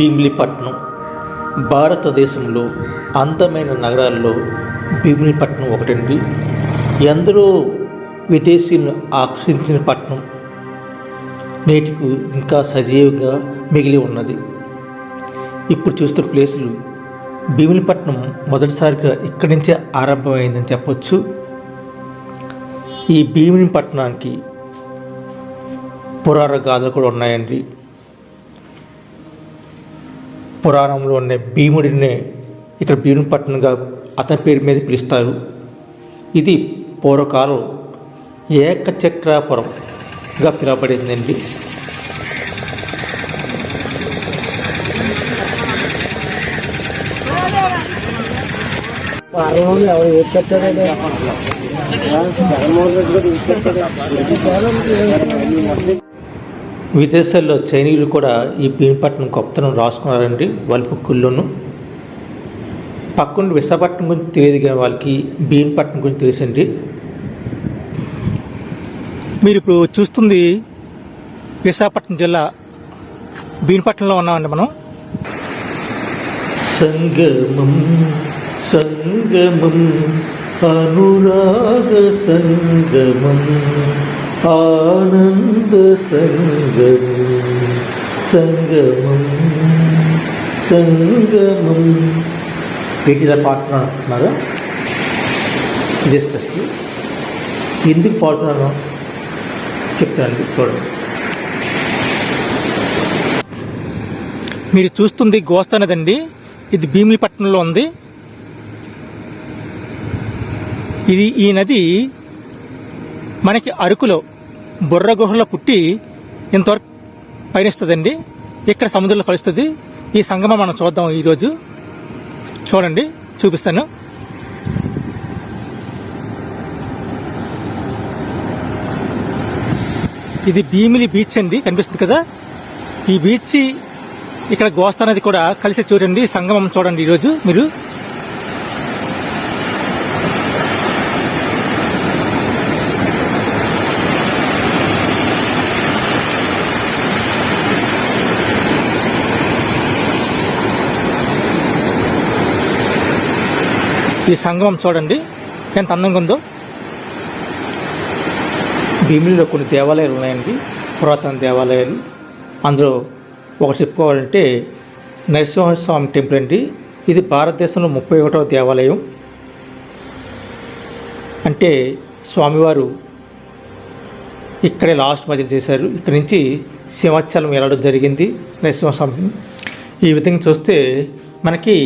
భీమిలిపట్నం భారతదేశంలో అందమైన నగరాల్లో భీమిలిపట్నం ఒకటండి. ఎందరో విదేశీయులను ఆకర్షించిన పట్టణం నేటికి ఇంకా సజీవంగా మిగిలి ఉన్నది. ఇప్పుడు చూస్తున్న ప్లేసులు భీమిలిపట్నం మొదటిసారిగా ఇక్కడి నుంచే ఆరంభమైందని చెప్పొచ్చు. ఈ భీమిలిపట్నానికి పురాణ గాథలు కూడా ఉన్నాయండి. పురాణంలో ఉన్న భీముడినే ఇక్కడ భీమునిపట్నంగా అతని పేరు మీద పిలుస్తారు. ఇది పూర్వకాలం ఏకచక్రాపురంగా పిలువబడిందండి. విదేశాల్లో చైనీయులు కూడా ఈ భీమిలిపట్నం గొప్పతనం రాసుకున్నారండి వాళ్ళ బుక్కుల్లోనూ. పక్కన విశాఖపట్నం గురించి తెలియదు కానీ వాళ్ళకి భీమిలిపట్నం గురించి తెలుసండి. మీరు ఇప్పుడు చూస్తుంది విశాఖపట్నం జిల్లా భీమిలిపట్నంలో ఉన్నామండి మనం. సంగమం సంగమం అనురాగ సంగమం ఆనంద సంగమం సంగమం సంగమం వీటిలో పాడుతున్నాను అనుకుంటున్నారా? ఇదే స్పెషల్. ఎందుకు పాడుతున్నాను చెప్తానండి, చూడండి. మీరు చూస్తుంది గోస్తా నది అండి. ఇది భీమిలిపట్నంలో ఉంది. ఈ నది మనకి అరకులో బొర్ర గుహలో పుట్టి ఇంతవరకు పయనిస్తుందండి. ఇక్కడ సముద్రంలో కలుస్తుంది. ఈ సంగమం మనం చూద్దాం ఈరోజు. చూడండి, చూపిస్తాను. ఇది భీమిలి బీచ్ అండి, కనిపిస్తుంది కదా. ఈ బీచ్ ఇక్కడ గోస్తా నది కూడా కలిసి చూడండి. సంగమం చూడండి ఈరోజు మీరు. ఈ సంగమం చూడండి ఎంత అందంగా ఉందో. భీమిలిలో కొన్ని దేవాలయాలు ఉన్నాయండి, పురాతన దేవాలయాలు. అందులో ఒకటి చెప్పుకోవాలంటే నరసింహస్వామి టెంపుల్ అండి. ఇది భారతదేశంలో 31వ దేవాలయం. అంటే స్వామివారు ఇక్కడే లాస్ట్ మధ్యలో చేశారు. ఇక్కడి నుంచి సింహాచలం వెళ్ళడం జరిగింది నరసింహస్వామి. ఈ విధంగా చూస్తే మనకి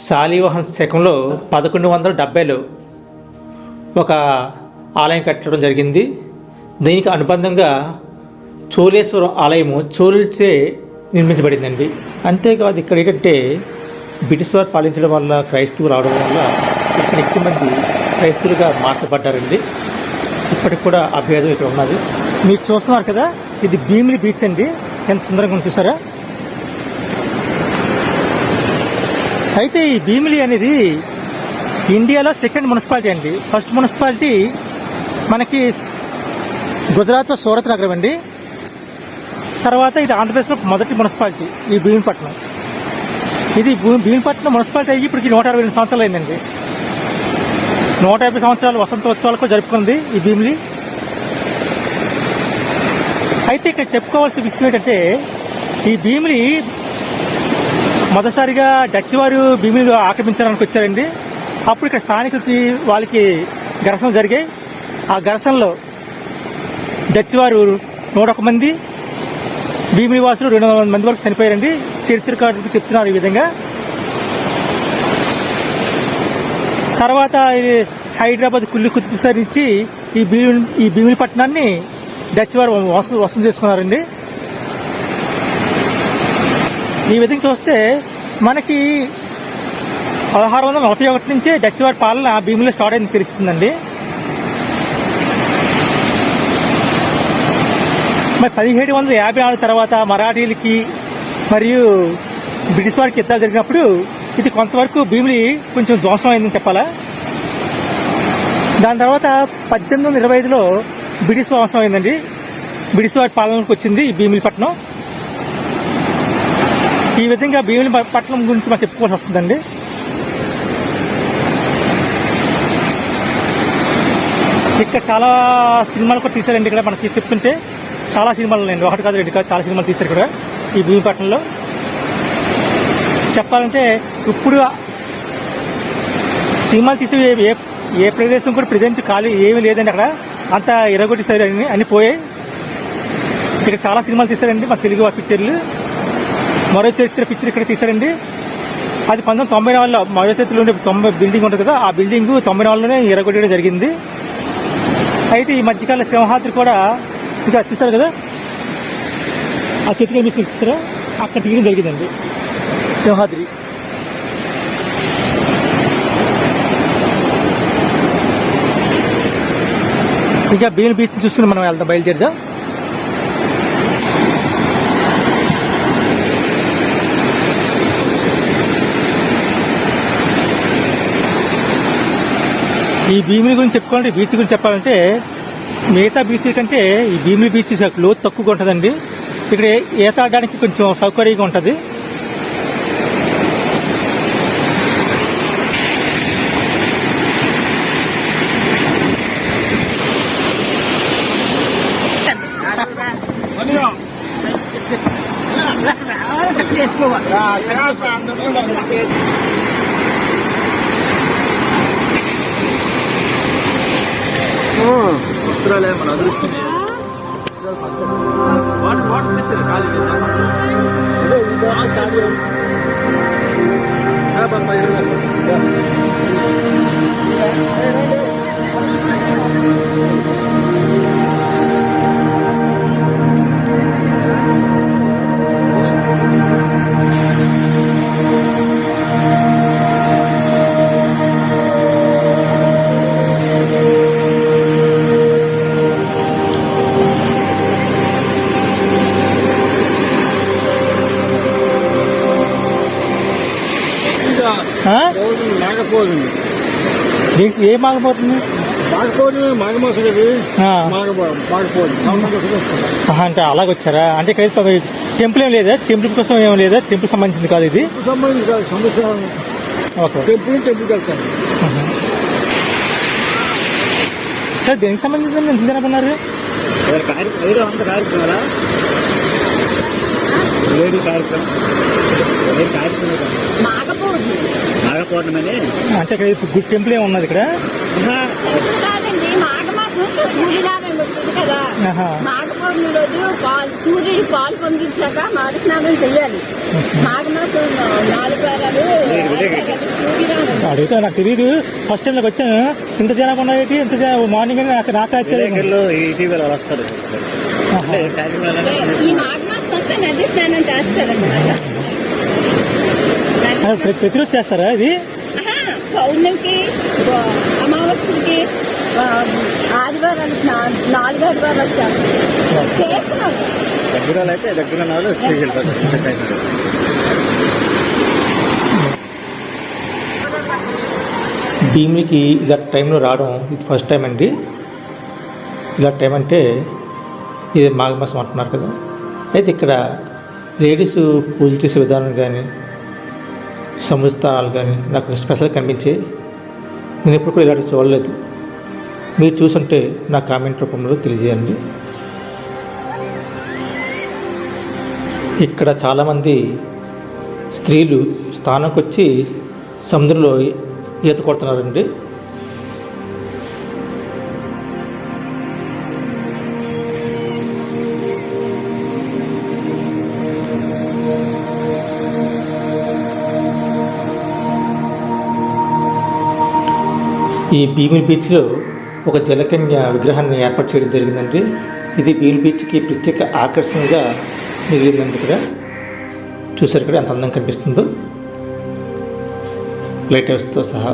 శాలివాహన శకంలో 1170లో ఒక ఆలయం కట్టడం జరిగింది. దీనికి అనుబంధంగా చోళేశ్వరం ఆలయము చోళులచే నిర్మించబడిందండి. అంతేకాదు ఇక్కడ ఏంటంటే బ్రిటిష్ వారు పాలించడం వల్ల క్రైస్తవులు రావడం వల్ల ఇక్కడ ఎక్కువ మంది క్రైస్తవులుగా మార్చబడ్డారండి. ఇప్పటికి కూడా అభ్యాసం ఇక్కడ ఉన్నది. మీరు చూస్తున్నారు కదా, ఇది భీమిలి బీచ్ అండి. ఎంత సుందరంగా చూసారా? అయితే ఈ భీమిలి అనేది ఇండియాలో సెకండ్ మున్సిపాలిటీ అండి. ఫస్ట్ మున్సిపాలిటీ మనకి గుజరాత్లో సూరత్ నగరం అండి. తర్వాత ఇది ఆంధ్రప్రదేశ్లో మొదటి మున్సిపాలిటీ ఈ భీమిలిపట్నం. ఇది భీమిలిపట్నం మున్సిపాలిటీ అయ్యి ఇప్పటికి 162 సంవత్సరాలు అయిందండి. 150 సంవత్సరాలు వసంతోత్సవాలకు జరుపుకుంది ఈ భీమిలి. అయితే ఇక్కడ చెప్పుకోవాల్సిన విషయం ఏంటంటే ఈ భీమిలి మొదటిసారిగా డచ్ వారు భీమిలి ఆక్రమించడానికి వచ్చారండి. అప్పుడు ఇక్కడ స్థానికులకి వాళ్ళకి ఘర్షణలు జరిగాయి. ఆ ఘర్షణలో డచ్ వారు 101 మంది, భీమిలి వాసులు 200 మంది వరకు చనిపోయారండి. చరిత్రకారులకు చెప్తున్నారు ఈ విధంగా. తర్వాత హైదరాబాద్ కుల్లి కుతుబ్ నుంచి ఈ భీమిలిపట్నాన్ని డచ్ వారు వసం చేసుకున్నారండి. ఈ విధంగా చూస్తే మనకి 1641 నుంచే డచ్ వారి పాలన భీమిలిలో స్టార్ట్ అయింది తెలుస్తుందండి. మరి 1754 తర్వాత మరాఠీలకి మరియు బ్రిటిష్ వారికి యుద్ధాలు జరిగినప్పుడు ఇది కొంతవరకు భీమిలి కొంచెం ధ్వంసం అయిందని చెప్పాలా. దాని తర్వాత 1825లో బ్రిటిష్ ధ్వంసం అయిందండి. బ్రిటిష్ వారి పాలనకు వచ్చింది ఈ భీమిలిపట్నం. ఈ ఈ విధంగా భీమిలి పట్టణం గురించి మనం చెప్పుకోవాల్సి వస్తుందండి. ఇక్కడ చాలా సినిమాలు కూడా తీశారండి. ఇక్కడ మనకి చెప్తుంటే చాలా సినిమాలు ఉన్నాయండి, ఒకటి కాదు రెండు కాదు, చాలా సినిమాలు తీశారు ఇక్కడ ఈ భీమిపట్నంలో. చెప్పాలంటే ఇప్పుడు సినిమాలు తీసే ఏ ప్రదేశం కూడా ప్రజెంట్ ఖాళీ ఏమీ లేదండి. అక్కడ అంతా ఎరగొట్టేసారు, అన్ని పోయాయి. ఇక్కడ చాలా సినిమాలు తీశారండి మన తెలుగు పిక్చర్లు. మరో చరిత్ర పిక్చర్ ఇక్కడ తీశారండి. అది 1994లో మరో చరిత్రలో ఉండే 90 బిల్డింగ్ ఉంటుంది కదా, ఆ బిల్డింగ్ 94లోనే ఎరగొట్టడం జరిగింది. అయితే ఈ మధ్యకాల సింహాద్రి కూడా ఇంకా చూసారు కదా, ఆ చిత్రం కనిపిస్తుంది చూసారా, అక్కడ తీయడం జరిగిందండి సింహాద్రి. ఇంకా భీమిలి బీచ్ చూసుకుని మనం వెళ్దాం, బయలుదేరుదాం. ఈ భీమిలి గురించి చెప్పుకోవాలంటే, బీచ్ గురించి చెప్పాలంటే మిగతా బీచ్ కంటే ఈ భీమిలి బీచ్ లోతు తక్కువగా ఉంటుందండి. ఇక్కడ ఈత ఆడడానికి కొంచెం సౌకర్యంగా ఉంటుంది. మన అదృష్టం వాటర్ ఇచ్చారు ఖాళీ మాగపోతుంది. దీనికి ఏ మాగపోతుంది? మాగపోతుంది, మాఘమాసం అది మాగపోతుంది. అంటే అలాగొచ్చారా? అంటే ఇక్కడ టెంపుల్ ఏం లేదా? టెంపుల్ కోసం ఏం లేదా? టెంపుల్ సంబంధించింది కాదు ఇది. సంబంధించి కాదు, సమస్య. ఓకే, టెంపుల్కి వెళ్తాను. సార్ దేనికి సంబంధించింది ఎంత జనపన్నారు? కార్యక్రమాలా లేదు, కార్యక్రమం నాగపౌర్ణమి అంటే ఇక్కడ గుడ్ టెంపుల్ ఏమి ఉన్నది ఇక్కడ? కాదండి, మాఘమాసం సూర్యుడాగండి వస్తుంది కదా, మాఘపౌర్ణమి రోజు సూర్యుడు పాలు పొంగించాక మాఘ స్నానం చెయ్యాలి. మాఘమాసం 4 వారాలు అడుగుతా, నాకు తెలియదు. ఫస్ట్ టైం వచ్చాను, ఇంత జనం ఉన్నాయి, ఇంత మార్నింగ్ ఇటీవల వస్తారు. ఈ మాఘమాసం అంతా నది స్నానం చేస్తారన్నమాట. ప్రతిరోజు చేస్తారా ఇది? పౌర్ణమికి, అమావాస్యకి, ఆదివారాలు 4 ఆదివారాలు చేస్తున్నారు. దగ్గర అయితే దగ్గర భీమిలికి ఇలా టైంలో రావడం ఇది ఫస్ట్ టైం అండి. ఇలా టైం అంటే ఇది మాఘమాసం అంటున్నారు కదా. అయితే ఇక్కడ లేడీస్ పూజ చేసే విధానం కానీ, సంస్థానాలు కానీ నాకు స్పెషల్ కనిపించే. నేను ఎప్పుడు కూడా ఇలాంటి చూడలేదు. మీరు చూసుంటే నా కామెంట్ రూపంలో తెలియజేయండి. ఇక్కడ చాలామంది స్త్రీలు స్నానంకి వచ్చి సముద్రంలో ఈత కొడుతున్నారండి. ఈ భీమిలి బీచ్లో ఒక జలకన్య విగ్రహాన్ని ఏర్పాటు చేయడం జరిగిందండి. ఇది భీమిలి బీచ్కి ప్రత్యేక ఆకర్షణగా మిగిలిందండి. ఇక్కడ చూసారు ఇక్కడ ఎంత అందంగా కనిపిస్తుందో, లైట్ హౌస్తో సహా.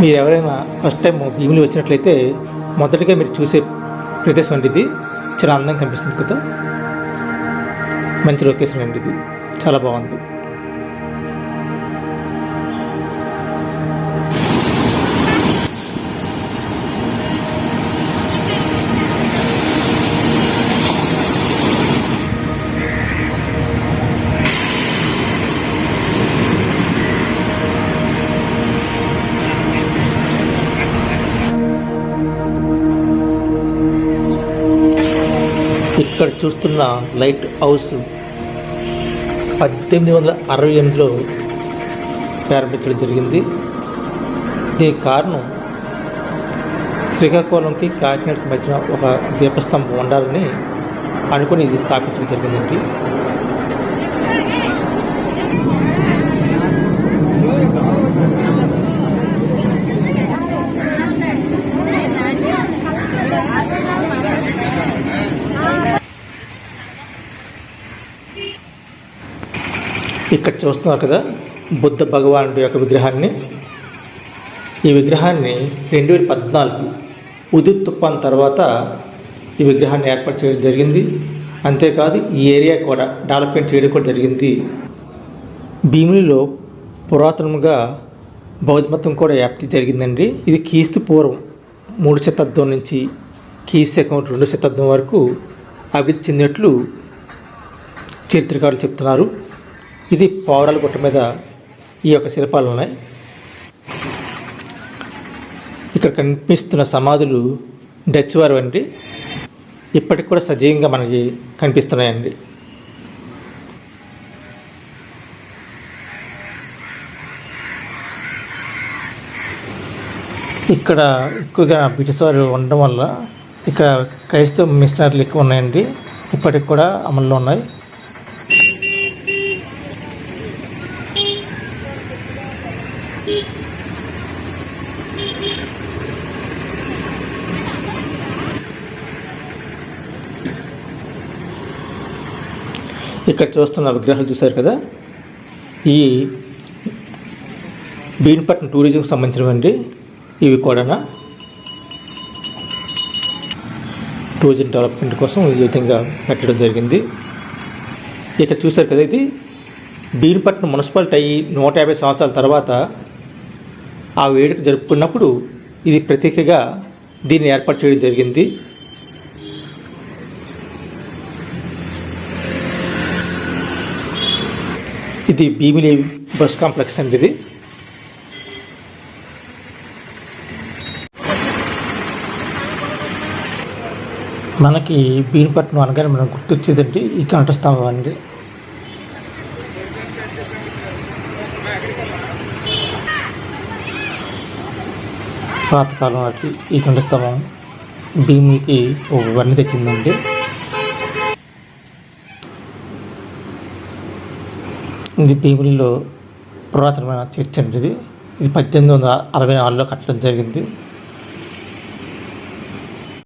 మీరు ఎవరైనా ఫస్ట్ టైం భీమిలి వచ్చినట్లయితే మొదటిగా మీరు చూసే ప్రదేశం అండి ఇది. చాలా అందంగా కనిపిస్తుంది కదా, మంచి లొకేషన్ అండి ఇది, చాలా బాగుంది. ఇక్కడ చూస్తున్న లైట్ హౌస్ 1868లో ప్రారంభించడం జరిగింది. దీనికి కారణం శ్రీకాకుళంకి కాకినాడకి మధ్యన ఒక దీపస్తంభం ఉండాలని అనుకుని ఇది స్థాపించడం జరిగిందండి. ఇక్కడ చూస్తున్నారు కదా బుద్ధ భగవానుడి యొక్క విగ్రహాన్ని. ఈ విగ్రహాన్ని 2014 ఉదుత్ తుఫాన్ తర్వాత ఈ విగ్రహాన్ని ఏర్పాటు చేయడం జరిగింది. అంతేకాదు ఈ ఏరియా కూడా డెవలప్మెంట్ చేయడం కూడా జరిగింది. భీమిలిలో పురాతనముగా బౌద్ధ మతం కూడా వ్యాప్తి జరిగిందండి. ఇది క్రీస్తు పూర్వం 3వ శతాబ్దం నుంచి క్రీస్తు శకం 2వ శతాబ్దం వరకు అభివృద్ధి చెందినట్లు చరిత్రకారులు చెప్తున్నారు. ఇది పౌరాల గుట్ట మీద ఈ యొక్క శిల్పాలు ఉన్నాయి. ఇక్కడ కనిపిస్తున్న సమాధులు డచ్ వారు అండి. ఇప్పటికి కూడా సజీవంగా మనకి కనిపిస్తున్నాయండి. ఇక్కడ ఎక్కువగా బ్రిటిష్ వారు ఉండడం వల్ల ఇక్కడ క్రైస్తవ మిషనరీలు ఎక్కువ ఉన్నాయండి. ఇప్పటికి కూడా అమల్లో ఉన్నాయి. ఇక్కడ చూస్తున్న విగ్రహాలు చూశారు కదా, ఈ భీమిపట్నం టూరిజంకి సంబంధించినవండి. ఇవి కూడా టూరిజం డెవలప్మెంట్ కోసం ఈ విధంగా పెట్టడం జరిగింది. ఇక్కడ చూశారు కదా, ఇది భీమిపట్నం మున్సిపాలిటీ అయ్యి 150 సంవత్సరాల తర్వాత ఆ వేడుక జరుపుకున్నప్పుడు ఇది ప్రత్యేకగా దీన్ని ఏర్పాటు చేయడం జరిగింది. ఇది భీమిలి బస్ కాంప్లెక్స్ అండి. ఇది మనకి భీమిపట్నం అనగానే మనం గుర్తొచ్చేదండి ఈ కంఠస్తంభం అండి. పాతకాలం నాటి ఈ కంఠస్తంభం భీమిలికి ఒక వన్నె తెచ్చిందండి. ఇది భీమిలిలో పురాతనమైన చర్చ్ అండి. ఇది 1864లో కట్టడం జరిగింది.